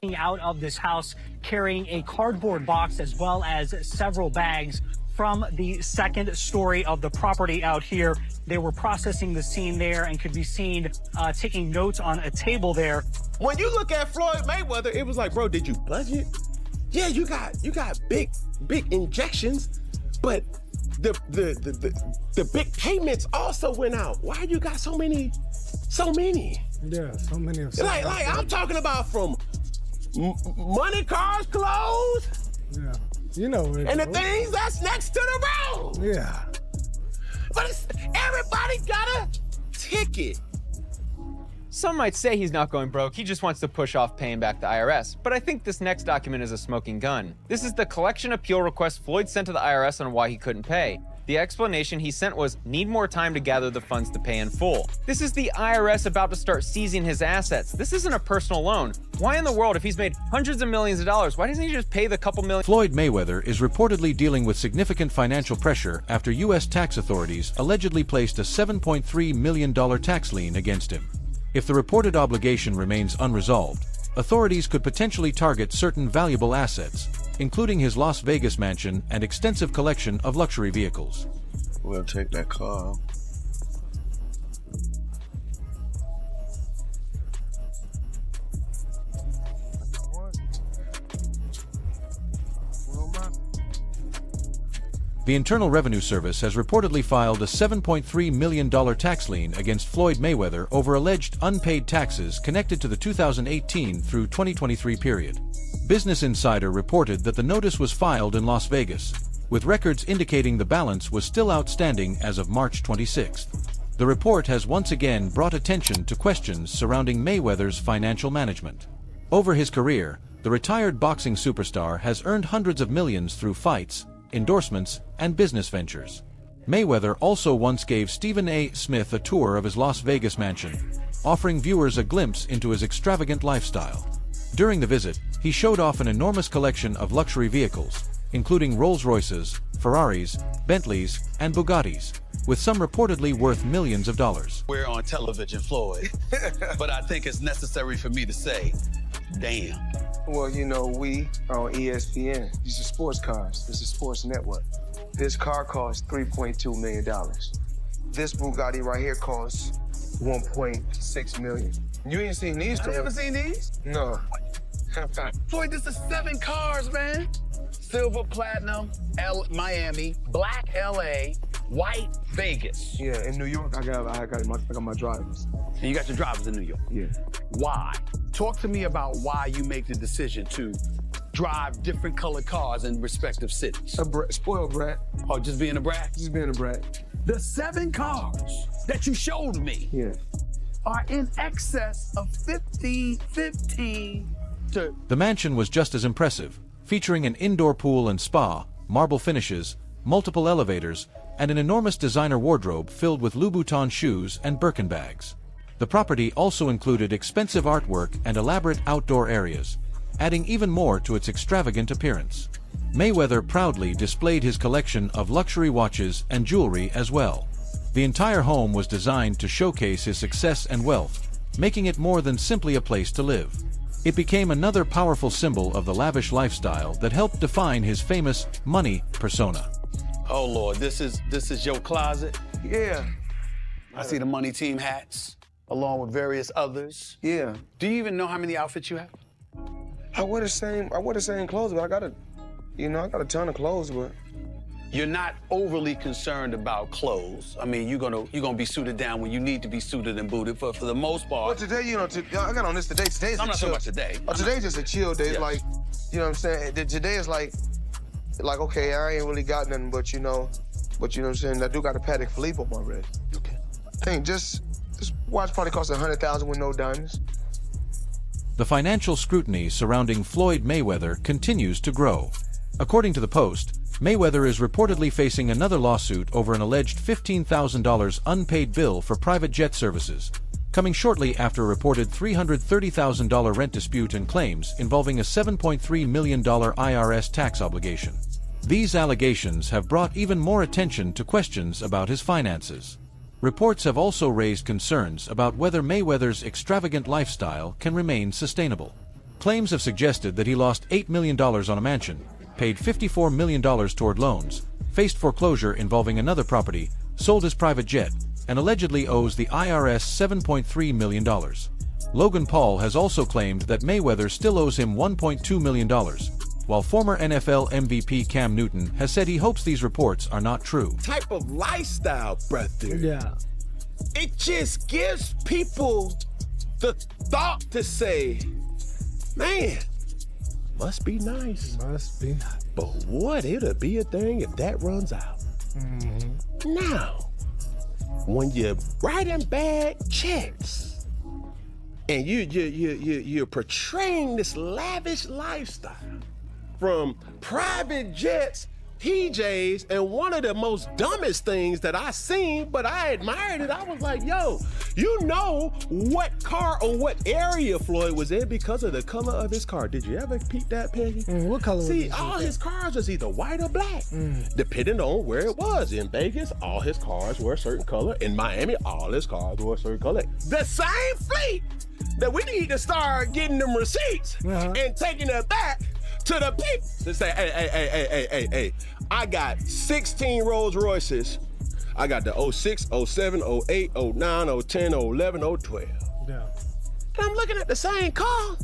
out of this house carrying a cardboard box as well as several bags from the second story of the property out here. They were processing the scene there and could be seen taking notes on a table there. When you look at Floyd Mayweather, it was like, bro, did you budget? Yeah, you got big injections, but the big payments also went out. Why you got so many? Yeah, so many of like I'm talking about from money, cars, clothes. Yeah, you know where and the things that's next to the road. Yeah. But everybody got a ticket. Some might say he's not going broke, he just wants to push off paying back the IRS. But I think this next document is a smoking gun. This is the collection appeal request Floyd sent to the IRS on why he couldn't pay. The explanation he sent was, need more time to gather the funds to pay in full. This is the IRS about to start seizing his assets. This isn't a personal loan. Why in the world, if he's made hundreds of millions of dollars, why doesn't he just pay the couple million? Floyd Mayweather is reportedly dealing with significant financial pressure after U.S. tax authorities allegedly placed a $7.3 million tax lien against him. If the reported obligation remains unresolved, authorities could potentially target certain valuable assets, including his Las Vegas mansion and extensive collection of luxury vehicles. We'll take that car. The Internal Revenue Service has reportedly filed a $7.3 million tax lien against Floyd Mayweather over alleged unpaid taxes connected to the 2018 through 2023 period. Business Insider reported that the notice was filed in Las Vegas, with records indicating the balance was still outstanding as of March 26. The report has once again brought attention to questions surrounding Mayweather's financial management. Over his career, the retired boxing superstar has earned hundreds of millions through fights, endorsements, and business ventures. Mayweather also once gave Stephen A. Smith a tour of his Las Vegas mansion, offering viewers a glimpse into his extravagant lifestyle. During the visit, he showed off an enormous collection of luxury vehicles, including Rolls-Royces, Ferraris, Bentleys, and Bugattis, with some reportedly worth millions of dollars. We're on television, Floyd, but I think it's necessary for me to say, damn. Well, you know, we are on ESPN. These are sports cars. This is sports network. This car costs $3.2 million. This Bugatti right here costs $1.6 million. You ain't seen these, You ever seen these? No. Floyd, this is 7 cars, man. Silver, platinum, Miami, black LA, white Vegas. Yeah, in New York, I got my drivers. And you got your drivers in New York? Yeah. Why? Talk to me about why you make the decision to drive different colored cars in respective cities. Spoiled brat. Oh, just being a brat? Just being a brat. The 7 cars that you showed me are in excess of 15 to... The mansion was just as impressive, featuring an indoor pool and spa, marble finishes, multiple elevators, and an enormous designer wardrobe filled with Louboutin shoes and Birkin bags. The property also included expensive artwork and elaborate outdoor areas, adding even more to its extravagant appearance. Mayweather proudly displayed his collection of luxury watches and jewelry as well. The entire home was designed to showcase his success and wealth, making it more than simply a place to live. It became another powerful symbol of the lavish lifestyle that helped define his famous money persona. Oh, Lord, this is your closet? Yeah. I see the money team hats, along with various others. Yeah. Do you even know how many outfits you have? I wear the same clothes, but I got a ton of clothes, but... You're not overly concerned about clothes. I mean, you're gonna be suited down when you need to be suited and booted, but for the most part... Well, today, I got on this today. Today's I'm not talking about today. Today's just a chill day. Yes. Like, you know what I'm saying? Today is like, okay, I ain't really got nothing, but you know what I'm saying? I do got a Patek Philippe on my wrist. Okay. I think this watch probably costs $100,000 with no diamonds. The financial scrutiny surrounding Floyd Mayweather continues to grow. According to the Post, Mayweather is reportedly facing another lawsuit over an alleged $15,000 unpaid bill for private jet services, coming shortly after a reported $330,000 rent dispute and claims involving a $7.3 million IRS tax obligation. These allegations have brought even more attention to questions about his finances. Reports have also raised concerns about whether Mayweather's extravagant lifestyle can remain sustainable. Claims have suggested that he lost $8 million on a mansion, paid $54 million toward loans, faced foreclosure involving another property, sold his private jet, and allegedly owes the IRS $7.3 million. Logan Paul has also claimed that Mayweather still owes him $1.2 million, while former NFL MVP Cam Newton has said he hopes these reports are not true. Type of lifestyle, brother. Yeah. It just gives people the thought to say, man, must be nice. Must be nice. But what, it'll be a thing if that runs out. Now, when you're writing bad checks and you're portraying this lavish lifestyle from private jets, PJs, and one of the most dumbest things that I seen, but I admired it. I was like, yo, you know what car or what area Floyd was in because of the color of his car. Did you ever peep that, Peggy? What color was See, all his cars was either white or black, depending on where it was. In Vegas, all his cars were a certain color. In Miami, all his cars were a certain color. The same fleet that we need to start getting them receipts and taking it back to the people to say, hey, I got 16 Rolls Royces. I got the 06, 07, 08, 09, 010, 011, 012. Yeah. And I'm looking at the same car.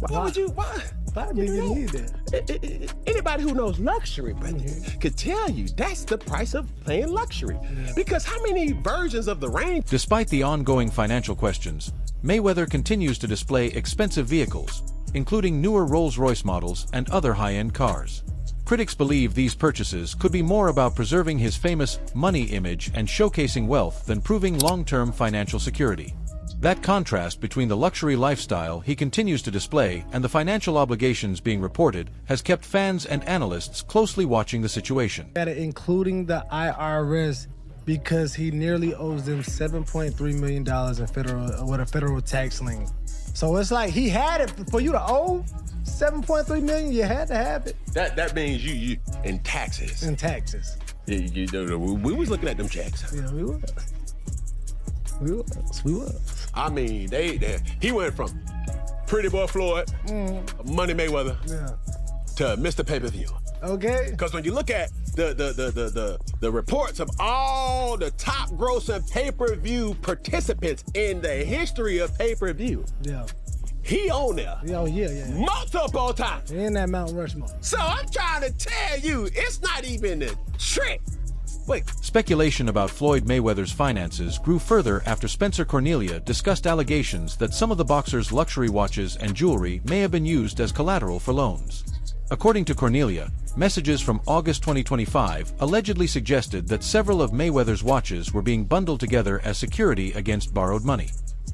Why would you, why? Why do you need that? Anybody who knows luxury, brother, could tell you that's the price of playing luxury. Because how many versions of the Range? Despite the ongoing financial questions, Mayweather continues to display expensive vehicles, including newer Rolls-Royce models and other high-end cars. Critics believe these purchases could be more about preserving his famous money image and showcasing wealth than proving long-term financial security. That contrast between the luxury lifestyle he continues to display and the financial obligations being reported has kept fans and analysts closely watching the situation. Including the IRS, because he nearly owes them $7.3 million in federal tax lien. So it's like he had it for you to owe $7.3 million. You had to have it. That means you in taxes. In taxes. We was looking at them checks. Yeah, we was. We was. I mean, he went from Pretty Boy Floyd, Money Mayweather, to Mr. Pay-Per-View. Okay. Because when you look at the reports of all the top grossing pay-per-view participants in the history of pay-per-view, he on there. Yeah. Multiple times. In that Mount Rushmore. So I'm trying to tell you, it's not even a trick. Wait. Speculation about Floyd Mayweather's finances grew further after Spencer Cornelia discussed allegations that some of the boxer's luxury watches and jewelry may have been used as collateral for loans. According to Cornelia, messages from August 2025 allegedly suggested that several of Mayweather's watches were being bundled together as security against borrowed money.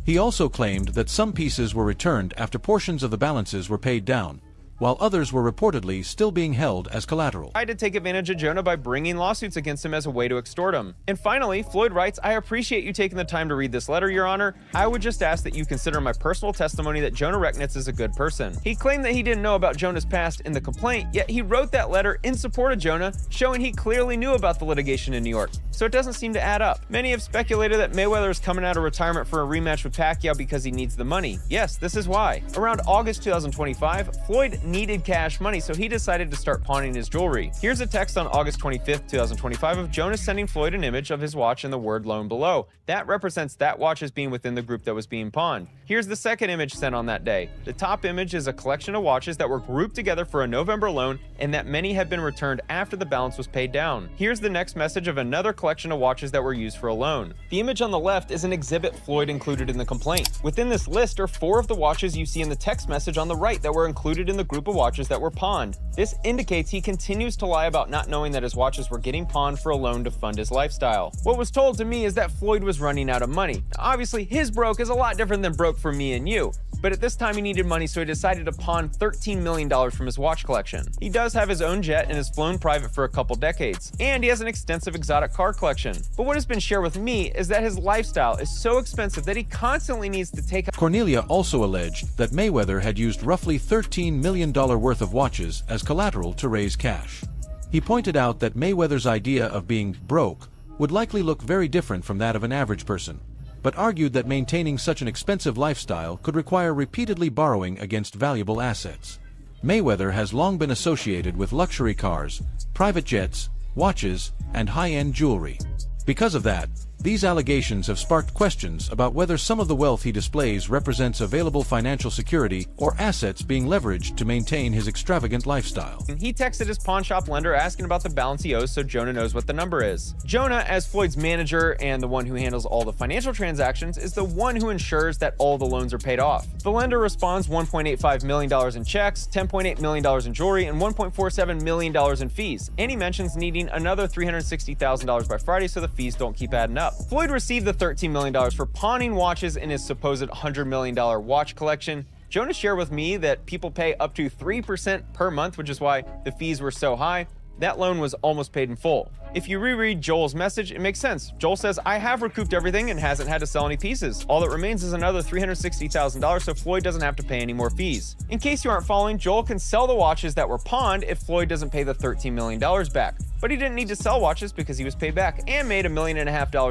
He also claimed that some pieces were returned after portions of the balances were paid down, while others were reportedly still being held as collateral. Tried to take advantage of Jonah by bringing lawsuits against him as a way to extort him. And finally, Floyd writes, I appreciate you taking the time to read this letter, Your Honor. I would just ask that you consider my personal testimony that Jonah Recknitz is a good person. He claimed that he didn't know about Jonah's past in the complaint, yet he wrote that letter in support of Jonah, showing he clearly knew about the litigation in New York. So it doesn't seem to add up. Many have speculated that Mayweather is coming out of retirement for a rematch with Pacquiao because he needs the money. Yes, this is why. Around August 2025, Floyd needed cash money, so he decided to start pawning his jewelry. Here's a text on August 25th, 2025 of Jonah sending Floyd an image of his watch and the word loan below. That represents that watch as being within the group that was being pawned. Here's the second image sent on that day. The top image is a collection of watches that were grouped together for a November loan and that many had been returned after the balance was paid down. Here's the next message of another collection of watches that were used for a loan. The image on the left is an exhibit Floyd included in the complaint. Within this list are 4 of the watches you see in the text message on the right that were included in the group of watches that were pawned. This indicates he continues to lie about not knowing that his watches were getting pawned for a loan to fund his lifestyle. What was told to me is that Floyd was running out of money. Now, obviously, his broke is a lot different than broke for me and you. But at this time he needed money, so he decided to pawn $13 million from his watch collection. He does have his own jet and has flown private for a couple decades, and he has an extensive exotic car collection. But what has been shared with me is that his lifestyle is so expensive that he constantly needs to take out. Cornelia also alleged that Mayweather had used roughly $13 million worth of watches as collateral to raise cash. He pointed out that Mayweather's idea of being broke would likely look very different from that of an average person. but argued that maintaining such an expensive lifestyle could require repeatedly borrowing against valuable assets. Mayweather has long been associated with luxury cars, private jets, watches, and high-end jewelry. Because of that, these allegations have sparked questions about whether some of the wealth he displays represents available financial security or assets being leveraged to maintain his extravagant lifestyle. He texted his pawn shop lender asking about the balance he owes so Jonah knows what the number is. Jonah, as Floyd's manager and the one who handles all the financial transactions, is the one who ensures that all the loans are paid off. The lender responds $1.85 million in checks, $10.8 million in jewelry, and $1.47 million in fees. And he mentions needing another $360,000 by Friday so the fees don't keep adding up. Floyd received the $13 million for pawning watches in his supposed $100 million watch collection. Jonah shared with me that people pay up to 3% per month, which is why the fees were so high. That loan was almost paid in full. If you reread Joel's message, it makes sense. Joel says, I have recouped everything and hasn't had to sell any pieces. All that remains is another $360,000 so Floyd doesn't have to pay any more fees. In case you aren't following, Joel can sell the watches that were pawned if Floyd doesn't pay the $13 million back. But he didn't need to sell watches because he was paid back and made $1.5 million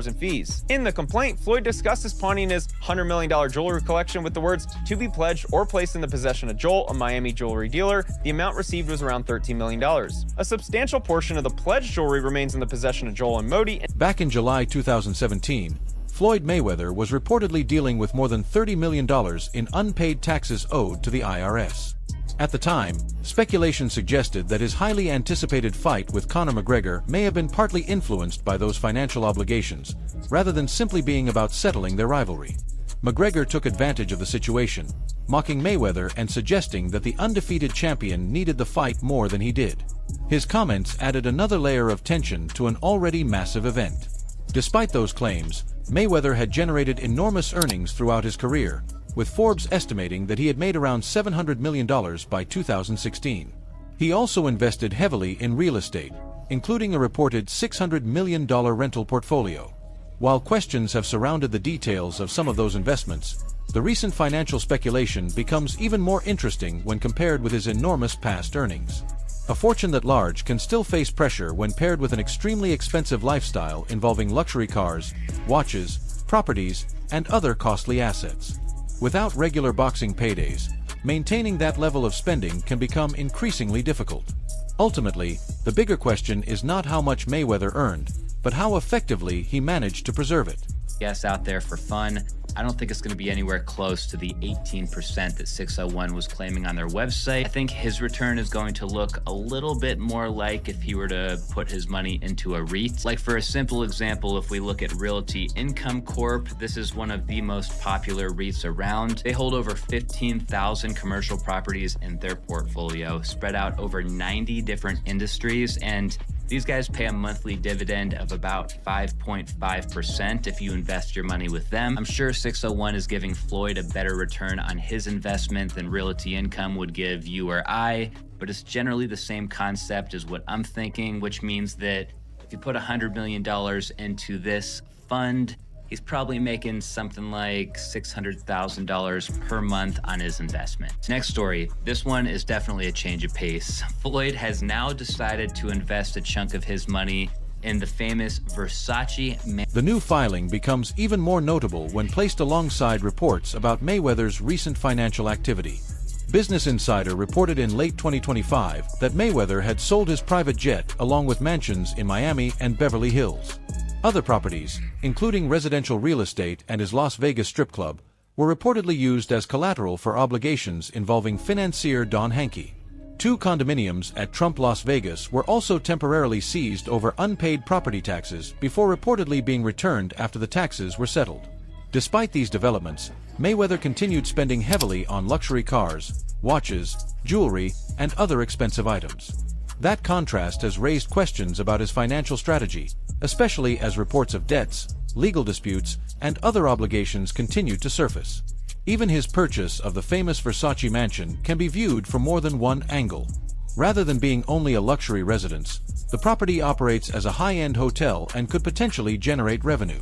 in fees. In the complaint, Floyd discusses pawning his $100 million jewelry collection with the words, to be pledged or placed in the possession of Joel, a Miami jewelry dealer. The amount received was around $13 million. A substantial portion of the pledged jewelry remains in the possession of Joel and Modi. Back in July 2017, Floyd Mayweather was reportedly dealing with more than $30 million in unpaid taxes owed to the IRS. At the time, speculation suggested that his highly anticipated fight with Conor McGregor may have been partly influenced by those financial obligations, rather than simply being about settling their rivalry. McGregor took advantage of the situation, mocking Mayweather and suggesting that the undefeated champion needed the fight more than he did. His comments added another layer of tension to an already massive event. Despite those claims, Mayweather had generated enormous earnings throughout his career, with Forbes estimating that he had made around $700 million by 2016. He also invested heavily in real estate, including a reported $600 million rental portfolio. While questions have surrounded the details of some of those investments, the recent financial speculation becomes even more interesting when compared with his enormous past earnings. A fortune that large can still face pressure when paired with an extremely expensive lifestyle involving luxury cars, watches, properties, and other costly assets. Without regular boxing paydays, maintaining that level of spending can become increasingly difficult. Ultimately, the bigger question is not how much Mayweather earned, but how effectively he managed to preserve it. Yes, out there for fun. I don't think it's going to be anywhere close to the 18% that 601 was claiming on their website. I think his return is going to look a little bit more like if he were to put his money into a REIT. Like for a simple example, if we look at Realty Income Corp, this is one of the most popular REITs around. They hold over 15,000 commercial properties in their portfolio, spread out over 90 different industries, and these guys pay a monthly dividend of about 5.5% if you invest your money with them. I'm sure 601 is giving Floyd a better return on his investment than Realty Income would give you or I, but it's generally the same concept as what I'm thinking, which means that if you put $100 million into this fund, he's probably making something like $600,000 per month on his investment. Next story. This one is definitely a change of pace. Floyd has now decided to invest a chunk of his money in the famous Versace. The new filing becomes even more notable when placed alongside reports about Mayweather's recent financial activity. Business Insider reported in late 2025 that Mayweather had sold his private jet along with mansions in Miami and Beverly Hills. Other properties, including residential real estate and his Las Vegas strip club, were reportedly used as collateral for obligations involving financier Don Hankey. 2 condominiums at Trump Las Vegas were also temporarily seized over unpaid property taxes before reportedly being returned after the taxes were settled. Despite these developments, Mayweather continued spending heavily on luxury cars, watches, jewelry, and other expensive items. That contrast has raised questions about his financial strategy, especially as reports of debts, legal disputes, and other obligations continued to surface. Even his purchase of the famous Versace mansion can be viewed from more than one angle. Rather than being only a luxury residence, the property operates as a high-end hotel and could potentially generate revenue.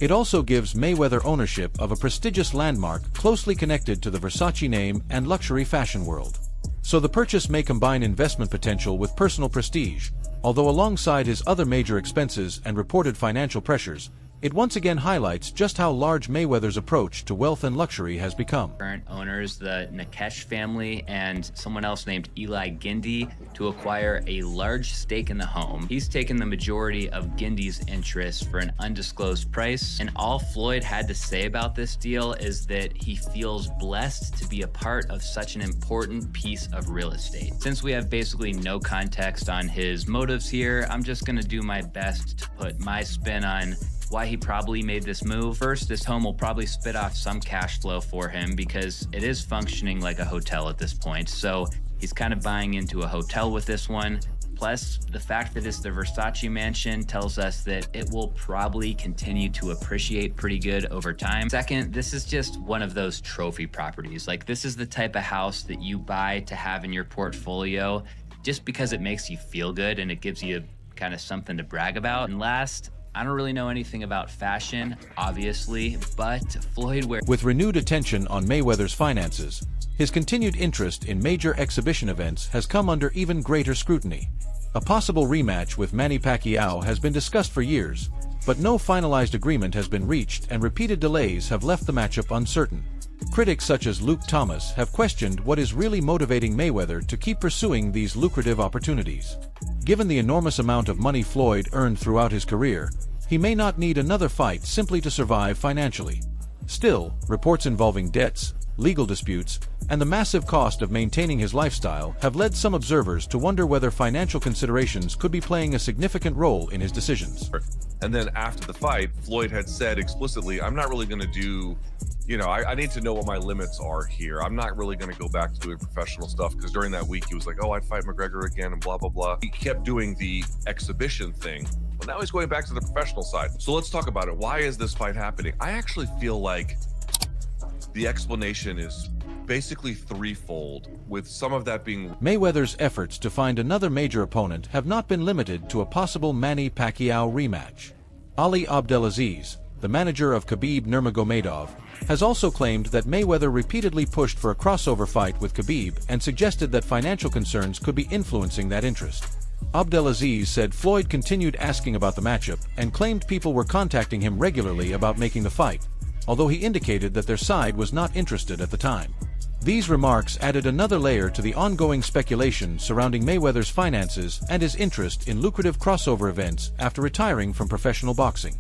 It also gives Mayweather ownership of a prestigious landmark closely connected to the Versace name and luxury fashion world. So the purchase may combine investment potential with personal prestige, although alongside his other major expenses and reported financial pressures, It once again highlights just how large Mayweather's approach to wealth and luxury has become. Current owners, the Nikesh family, and someone else named Eli Gindi, to acquire a large stake in the home. He's taken the majority of Gindi's interest for an undisclosed price, and all Floyd had to say about this deal is that he feels blessed to be a part of such an important piece of real estate. Since we have basically no context on his motives here, I'm just gonna do my best to put my spin on why he probably made this move. First, this home will probably spit off some cash flow for him because it is functioning like a hotel at this point. So he's kind of buying into a hotel with this one. Plus, the fact that it's the Versace mansion tells us that it will probably continue to appreciate pretty good over time. Second, this is just one of those trophy properties. Like, this is the type of house that you buy to have in your portfolio just because it makes you feel good and it gives you kind of something to brag about. And last, I don't really know anything about fashion, obviously, but Floyd wears... With renewed attention on Mayweather's finances, his continued interest in major exhibition events has come under even greater scrutiny. A possible rematch with Manny Pacquiao has been discussed for years, but no finalized agreement has been reached and repeated delays have left the matchup uncertain. Critics such as Luke Thomas have questioned what is really motivating Mayweather to keep pursuing these lucrative opportunities. Given the enormous amount of money Floyd earned throughout his career, he may not need another fight simply to survive financially. Still, reports involving debts, legal disputes, and the massive cost of maintaining his lifestyle have led some observers to wonder whether financial considerations could be playing a significant role in his decisions. And then after the fight, Floyd had said explicitly, I'm not really going to do, I need to know what my limits are here. I'm not really going to go back to doing professional stuff, because during that week he was like, oh, I'd fight McGregor again and blah, blah, blah. He kept doing the exhibition thing. Well, now he's going back to the professional side. So let's talk about it. Why is this fight happening? I actually feel like the explanation is basically threefold, with some of that being... Mayweather's efforts to find another major opponent have not been limited to a possible Manny Pacquiao rematch. Ali Abdelaziz, the manager of Khabib Nurmagomedov, has also claimed that Mayweather repeatedly pushed for a crossover fight with Khabib and suggested that financial concerns could be influencing that interest. Abdelaziz said Floyd continued asking about the matchup and claimed people were contacting him regularly about making the fight, although he indicated that their side was not interested at the time. These remarks added another layer to the ongoing speculation surrounding Mayweather's finances and his interest in lucrative crossover events after retiring from professional boxing.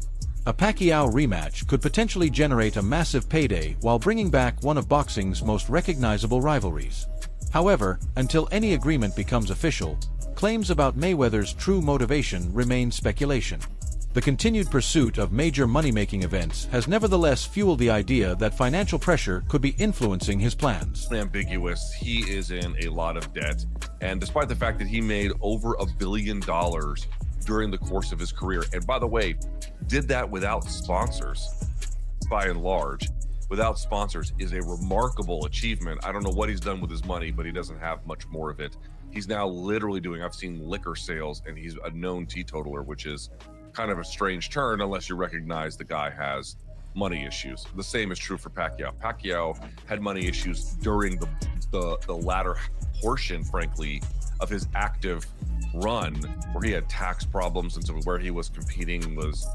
A Pacquiao rematch could potentially generate a massive payday while bringing back one of boxing's most recognizable rivalries. However, until any agreement becomes official, claims about Mayweather's true motivation remain speculation. The continued pursuit of major money-making events has nevertheless fueled the idea that financial pressure could be influencing his plans. Ambiguous. He is in a lot of debt, and despite the fact that he made over $1 billion during the course of his career, and by the way, did that without sponsors, by and large, without sponsors, is a remarkable achievement. I don't know what he's done with his money, but he doesn't have much more of it. He's now literally doing, I've seen liquor sales, and he's a known teetotaler, which is kind of a strange turn unless you recognize the guy has money issues. The same is true for Pacquiao. Pacquiao had money issues during the latter portion, frankly, of his active run, where he had tax problems, and so where he was competing was,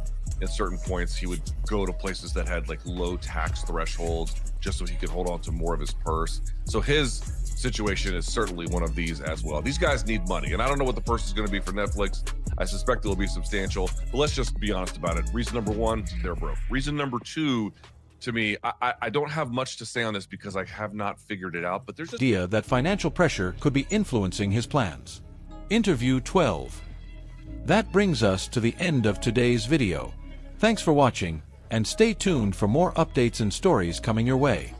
at certain points, he would go to places that had like low tax thresholds just so he could hold on to more of his purse. So his situation is certainly one of these as well. These guys need money, and I don't know what the purse is going to be for Netflix. I suspect it'll be substantial, but let's just be honest about it. Reason number one, they're broke. Reason number two, to me, I don't have much to say on this because I have not figured it out, but there's idea that financial pressure could be influencing his plans. Interview 12. That brings us to the end of today's video. Thanks for watching, and stay tuned for more updates and stories coming your way.